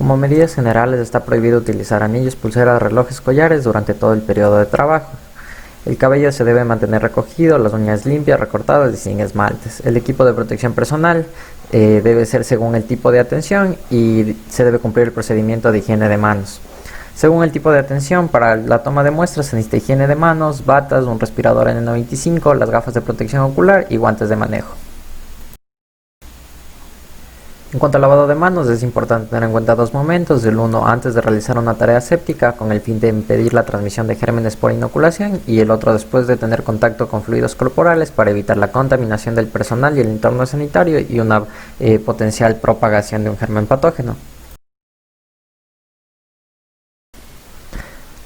Como medidas generales está prohibido utilizar anillos, pulseras, relojes, collares durante todo el periodo de trabajo. El cabello se debe mantener recogido, las uñas limpias, recortadas y sin esmaltes. El equipo de protección personal debe ser según el tipo de atención y se debe cumplir el procedimiento de higiene de manos. Según el tipo de atención, para la toma de muestras se necesita higiene de manos, batas, un respirador N95, las gafas de protección ocular y guantes de manejo. En cuanto al lavado de manos, es importante tener en cuenta dos momentos: el uno antes de realizar una tarea séptica con el fin de impedir la transmisión de gérmenes por inoculación, y el otro después de tener contacto con fluidos corporales para evitar la contaminación del personal y el entorno sanitario y una potencial propagación de un germen patógeno.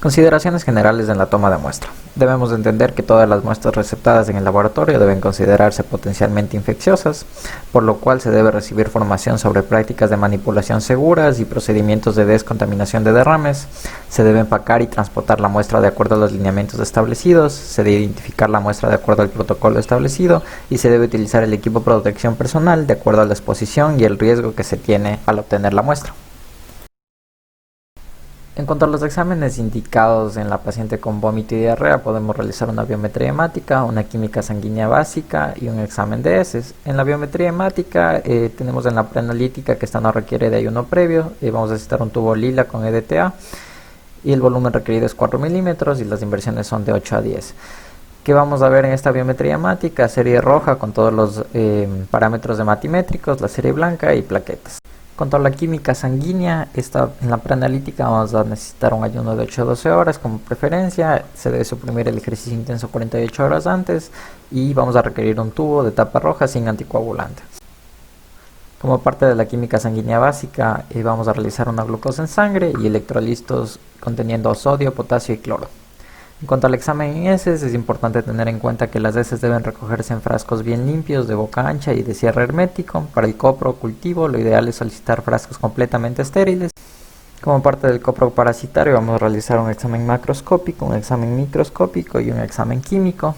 Consideraciones generales en la toma de muestra. Debemos entender que todas las muestras receptadas en el laboratorio deben considerarse potencialmente infecciosas, por lo cual se debe recibir formación sobre prácticas de manipulación seguras y procedimientos de descontaminación de derrames. Se debe empacar y transportar la muestra de acuerdo a los lineamientos establecidos, se debe identificar la muestra de acuerdo al protocolo establecido y se debe utilizar el equipo de protección personal de acuerdo a la exposición y el riesgo que se tiene al obtener la muestra. En cuanto a los exámenes indicados en la paciente con vómito y diarrea, podemos realizar una biometría hemática, una química sanguínea básica y un examen de heces. En la biometría hemática tenemos en la preanalítica que esta no requiere de ayuno previo. Vamos a necesitar un tubo lila con EDTA y el volumen requerido es 4 milímetros y las inversiones son de 8 a 10. ¿Qué vamos a ver en esta biometría hemática? Serie roja con todos los parámetros hematimétricos, la serie blanca y plaquetas. En cuanto a la química sanguínea, en la preanalítica vamos a necesitar un ayuno de 8 a 12 horas como preferencia. Se debe suprimir el ejercicio intenso 48 horas antes y vamos a requerir un tubo de tapa roja sin anticoagulante. Como parte de la química sanguínea básica, vamos a realizar una glucosa en sangre y electrolitos conteniendo sodio, potasio y cloro. En cuanto al examen en heces, es importante tener en cuenta que las heces deben recogerse en frascos bien limpios, de boca ancha y de cierre hermético. Para el copro cultivo, lo ideal es solicitar frascos completamente estériles. Como parte del copro parasitario, vamos a realizar un examen macroscópico, un examen microscópico y un examen químico.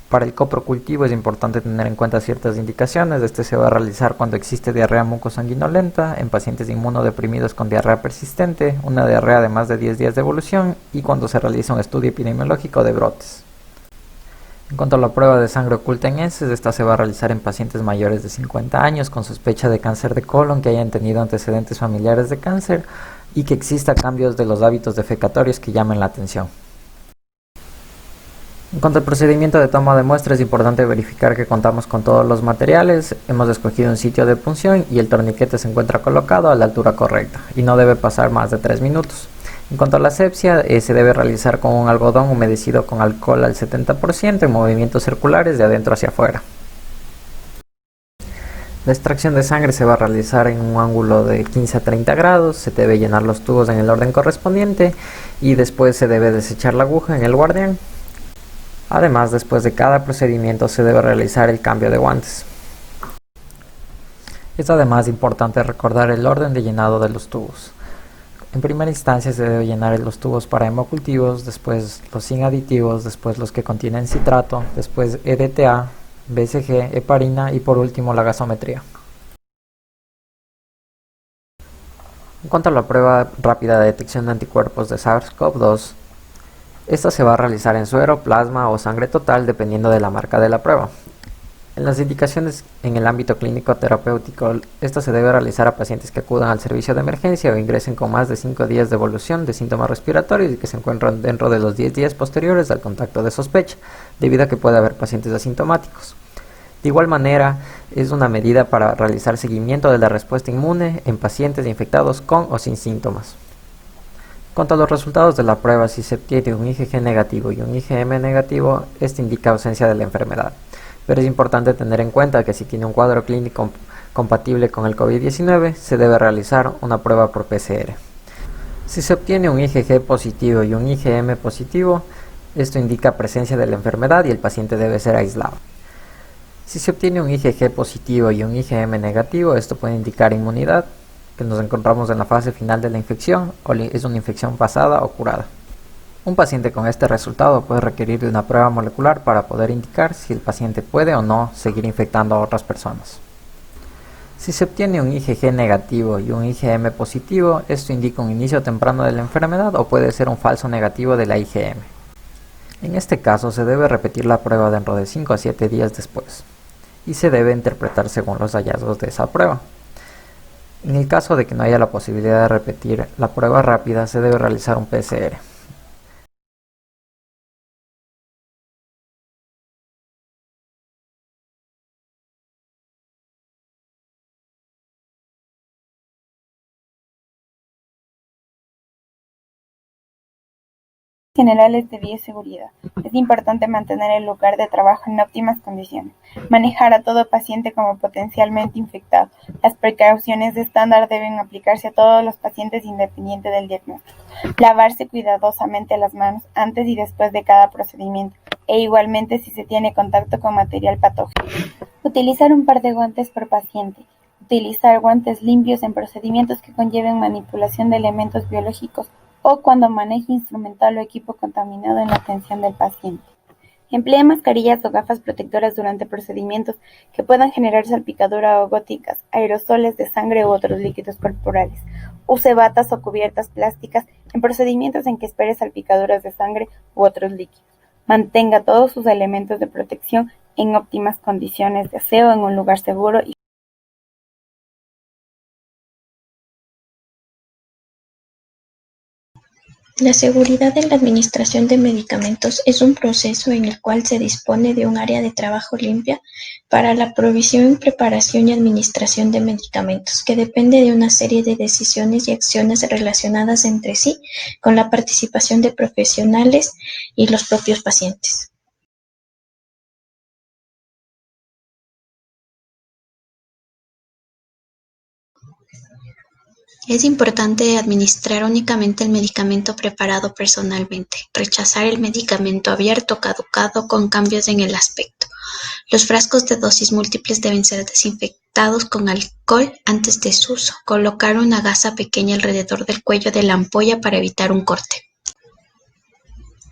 Para el copro cultivo es importante tener en cuenta ciertas indicaciones. Este se va a realizar cuando existe diarrea mucosanguinolenta, en pacientes inmunodeprimidos con diarrea persistente, una diarrea de más de 10 días de evolución y cuando se realiza un estudio epidemiológico de brotes. En cuanto a la prueba de sangre oculta en heces, esta se va a realizar en pacientes mayores de 50 años con sospecha de cáncer de colon, que hayan tenido antecedentes familiares de cáncer y que exista cambios de los hábitos defecatorios que llamen la atención. En cuanto al procedimiento de toma de muestra, es importante verificar que contamos con todos los materiales, hemos escogido un sitio de punción y el torniquete se encuentra colocado a la altura correcta y no debe pasar más de 3 minutos. En cuanto a la asepsia, se debe realizar con un algodón humedecido con alcohol al 70% en movimientos circulares de adentro hacia afuera. La extracción de sangre se va a realizar en un ángulo de 15 a 30 grados, se debe llenar los tubos en el orden correspondiente y después se debe desechar la aguja en el guardián. Además, después de cada procedimiento se debe realizar el cambio de guantes. Es además importante recordar el orden de llenado de los tubos. En primera instancia se debe llenar los tubos para hemocultivos, después los sin aditivos, después los que contienen citrato, después EDTA, BCG, heparina y por último la gasometría. En cuanto a la prueba rápida de detección de anticuerpos de SARS-CoV-2, esta se va a realizar en suero, plasma o sangre total dependiendo de la marca de la prueba. En las indicaciones en el ámbito clínico terapéutico, esta se debe realizar a pacientes que acudan al servicio de emergencia o ingresen con más de 5 días de evolución de síntomas respiratorios y que se encuentran dentro de los 10 días posteriores al contacto de sospecha, debido a que puede haber pacientes asintomáticos. De igual manera, es una medida para realizar seguimiento de la respuesta inmune en pacientes infectados con o sin síntomas. En cuanto a los resultados de la prueba, si se obtiene un IgG negativo y un IgM negativo, este indica ausencia de la enfermedad. Pero es importante tener en cuenta que si tiene un cuadro clínico compatible con el COVID-19, se debe realizar una prueba por PCR. Si se obtiene un IgG positivo y un IgM positivo, esto indica presencia de la enfermedad y el paciente debe ser aislado. Si se obtiene un IgG positivo y un IgM negativo, esto puede indicar inmunidad, que nos encontramos en la fase final de la infección o es una infección pasada o curada. Un paciente con este resultado puede requerir de una prueba molecular para poder indicar si el paciente puede o no seguir infectando a otras personas. Si se obtiene un IgG negativo y un IgM positivo, esto indica un inicio temprano de la enfermedad o puede ser un falso negativo de la IgM. En este caso se debe repetir la prueba dentro de 5 a 7 días después y se debe interpretar según los hallazgos de esa prueba. En el caso de que no haya la posibilidad de repetir la prueba rápida, se debe realizar un PCR. Generales de bioseguridad. Es importante mantener el lugar de trabajo en óptimas condiciones. Manejar a todo paciente como potencialmente infectado. Las precauciones de estándar deben aplicarse a todos los pacientes independiente del diagnóstico. Lavarse cuidadosamente las manos antes y después de cada procedimiento, e igualmente si se tiene contacto con material patógeno. Utilizar un par de guantes por paciente. Utilizar guantes limpios en procedimientos que conlleven manipulación de elementos biológicos o cuando maneje instrumental o equipo contaminado en la atención del paciente. Emplee mascarillas o gafas protectoras durante procedimientos que puedan generar salpicadura o góticas, aerosoles de sangre u otros líquidos corporales. Use batas o cubiertas plásticas en procedimientos en que espere salpicaduras de sangre u otros líquidos. Mantenga todos sus elementos de protección en óptimas condiciones de aseo en un lugar seguro y La seguridad en la administración de medicamentos es un proceso en el cual se dispone de un área de trabajo limpia para la provisión, preparación y administración de medicamentos, que depende de una serie de decisiones y acciones relacionadas entre sí con la participación de profesionales y los propios pacientes. Es importante administrar únicamente el medicamento preparado personalmente, rechazar el medicamento abierto, caducado, con cambios en el aspecto. Los frascos de dosis múltiples deben ser desinfectados con alcohol antes de su uso. Colocar una gasa pequeña alrededor del cuello de la ampolla para evitar un corte.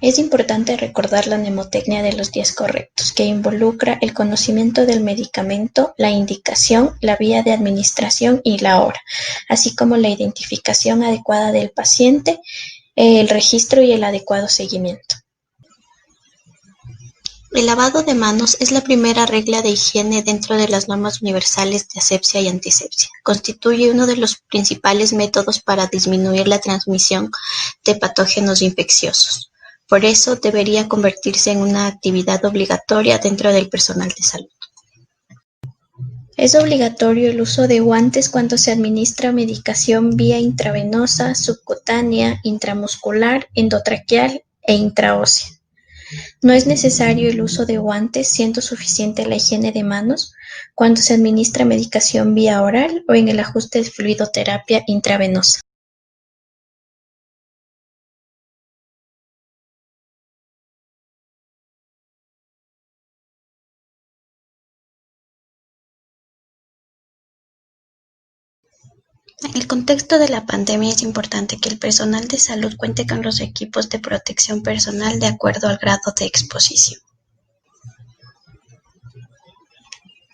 Es importante recordar la mnemotecnia de los 10 correctos, que involucra el conocimiento del medicamento, la indicación, la vía de administración y la hora, así como la identificación adecuada del paciente, el registro y el adecuado seguimiento. El lavado de manos es la primera regla de higiene dentro de las normas universales de asepsia y antisepsia. Constituye uno de los principales métodos para disminuir la transmisión de patógenos infecciosos. Por eso debería convertirse en una actividad obligatoria dentro del personal de salud. Es obligatorio el uso de guantes cuando se administra medicación vía intravenosa, subcutánea, intramuscular, endotraqueal e intraósea. No es necesario el uso de guantes, siendo suficiente la higiene de manos cuando se administra medicación vía oral o en el ajuste de fluidoterapia intravenosa. En el contexto de la pandemia es importante que el personal de salud cuente con los equipos de protección personal de acuerdo al grado de exposición.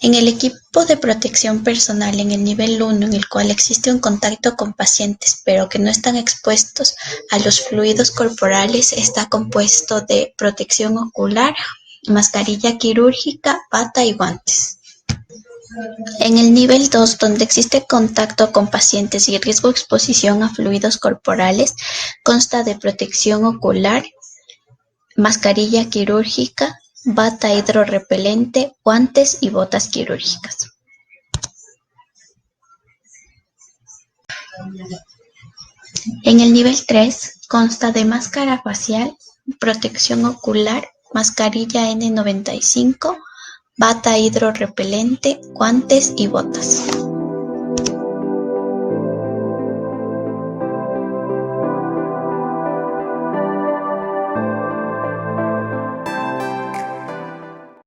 En el equipo de protección personal en el nivel 1, en el cual existe un contacto con pacientes, pero que no están expuestos a los fluidos corporales, está compuesto de protección ocular, mascarilla quirúrgica, bata y guantes. En el nivel 2, donde existe contacto con pacientes y riesgo de exposición a fluidos corporales, consta de protección ocular, mascarilla quirúrgica, bata hidrorrepelente, guantes y botas quirúrgicas. En el nivel 3, consta de máscara facial, protección ocular, mascarilla N95, bata hidrorrepelente, guantes y botas.